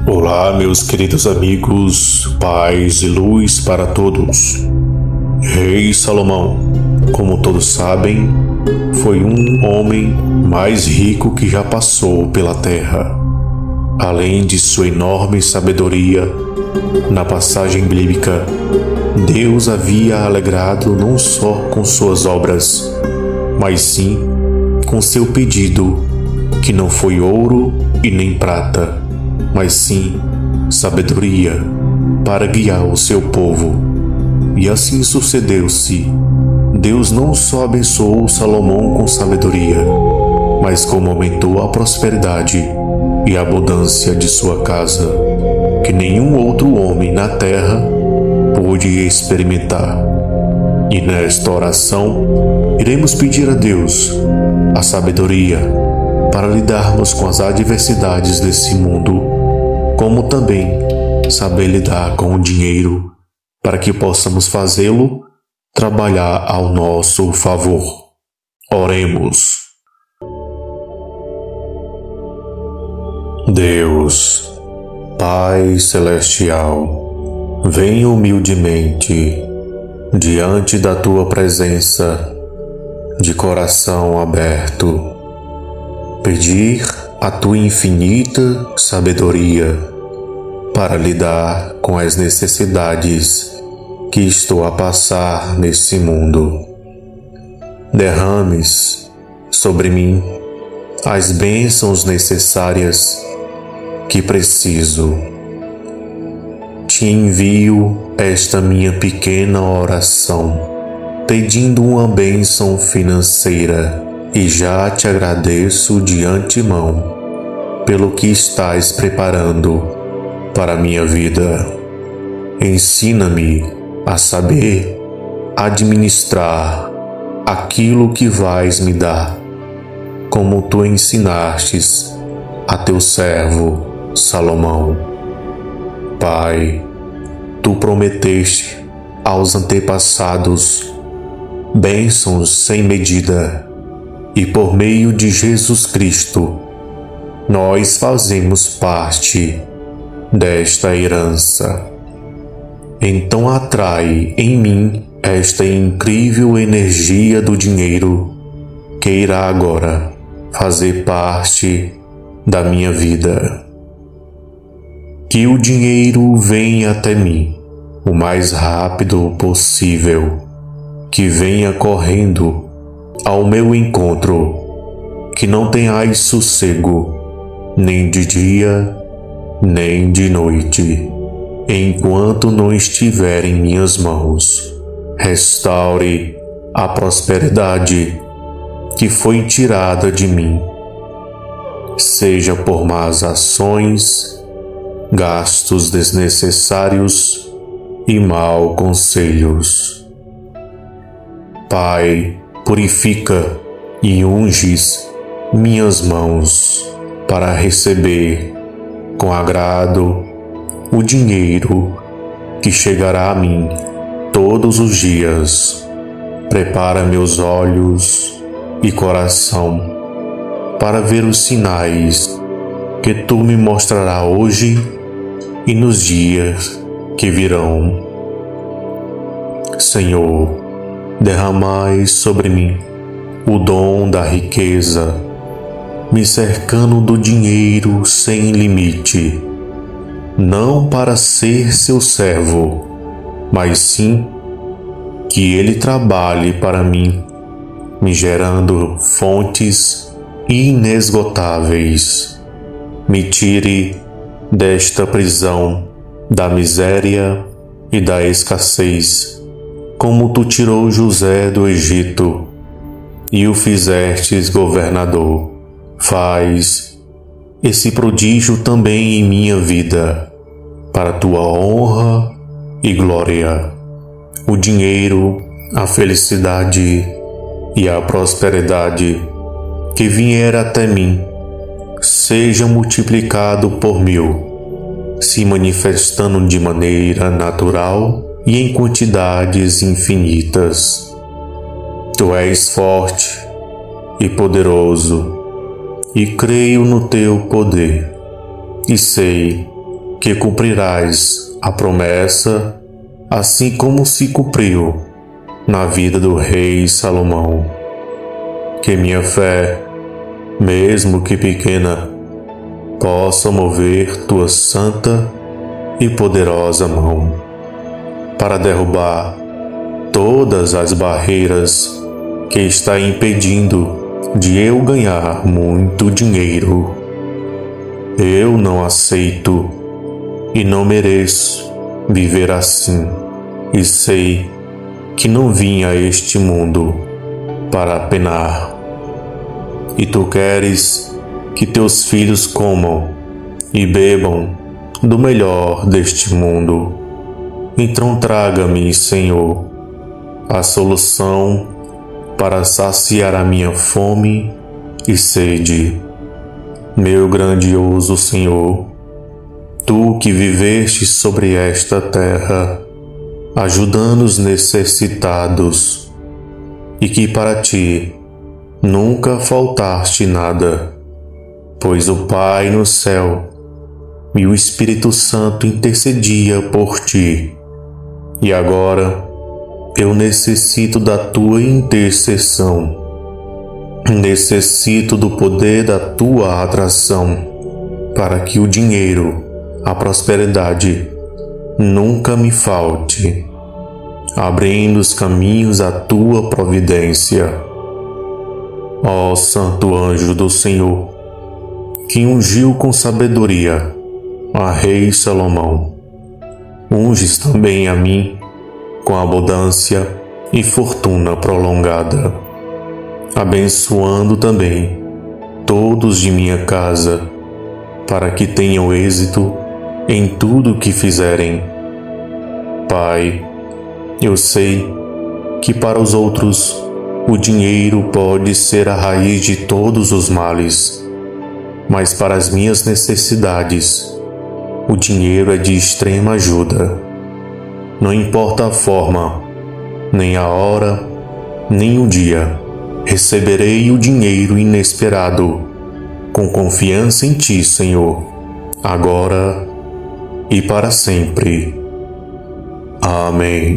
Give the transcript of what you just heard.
Olá, meus queridos amigos, paz e luz para todos. Rei Salomão, como todos sabem, foi um homem mais rico que já passou pela terra. Além de sua enorme sabedoria, na passagem bíblica, Deus havia alegrado não só com suas obras, mas sim com seu pedido, que não foi ouro e nem prata, mas sim sabedoria para guiar o seu povo. E assim sucedeu-se. Deus não só abençoou Salomão com sabedoria, mas como aumentou a prosperidade e a abundância de sua casa, que nenhum outro homem na terra pôde experimentar. E nesta oração, iremos pedir a Deus a sabedoria para lidarmos com as adversidades desse mundo, como também saber lidar com o dinheiro, para que possamos fazê-lo trabalhar ao nosso favor. Oremos. Deus, Pai Celestial, venho humildemente diante da Tua presença, de coração aberto, pedir a Tua infinita sabedoria para lidar com as necessidades que estou a passar nesse mundo. Derrames sobre mim as bênçãos necessárias que preciso. Te envio esta minha pequena oração, pedindo uma bênção financeira, e já te agradeço de antemão pelo que estás preparando para a minha vida. Ensina-me a saber administrar aquilo que vais me dar, como tu ensinastes a teu servo Salomão. Pai, tu prometeste aos antepassados bênçãos sem medida, e por meio de Jesus Cristo, nós fazemos parte desta herança. Então atrai em mim esta incrível energia do dinheiro que irá agora fazer parte da minha vida. Que o dinheiro venha até mim o mais rápido possível, que venha correndo ao meu encontro, que não tenhais sossego, nem de dia, nem de noite, enquanto não estiver em minhas mãos. Restaure a prosperidade que foi tirada de mim, seja por más ações, gastos desnecessários e mau conselhos. Pai, purifica e unges minhas mãos para receber com agrado o dinheiro que chegará a mim todos os dias. Prepara meus olhos e coração para ver os sinais que tu me mostrarás hoje e nos dias que virão. Senhor, derramai sobre mim o dom da riqueza, me cercando do dinheiro sem limite, não para ser seu servo, mas sim que ele trabalhe para mim, me gerando fontes inesgotáveis. Me tire desta prisão, da miséria e da escassez, como tu tirou José do Egito e o fizestes governador. Faz esse prodígio também em minha vida, para tua honra e glória. O dinheiro, a felicidade e a prosperidade que vier até mim seja multiplicado por 1000, se manifestando de maneira natural e em quantidades infinitas. Tu és forte e poderoso, e creio no teu poder, e sei que cumprirás a promessa, assim como se cumpriu na vida do rei Salomão. Que minha fé, mesmo que pequena, possa mover tua santa e poderosa mão para derrubar todas as barreiras que está impedindo de eu ganhar muito dinheiro. Eu não aceito e não mereço viver assim, e sei que não vim a este mundo para penar. E tu queres que teus filhos comam e bebam do melhor deste mundo. Então traga-me, Senhor, a solução para saciar a minha fome e sede. Meu grandioso Senhor, tu que viveste sobre esta terra, ajudando os necessitados, e que para ti nunca faltaste nada, pois o Pai no céu e o Espírito Santo intercedia por ti. E agora eu necessito da tua intercessão. Necessito do poder da tua atração, para que o dinheiro, a prosperidade, nunca me falte, abrindo os caminhos à tua providência. Ó Santo Anjo do Senhor, que ungiu com sabedoria a rei Salomão, unges também a mim com abundância e fortuna prolongada, abençoando também todos de minha casa, para que tenham êxito em tudo que fizerem. Pai, eu sei que para os outros o dinheiro pode ser a raiz de todos os males, mas para as minhas necessidades, o dinheiro é de extrema ajuda. Não importa a forma, nem a hora, nem o dia, receberei o dinheiro inesperado, com confiança em ti, Senhor, agora e para sempre. Amém.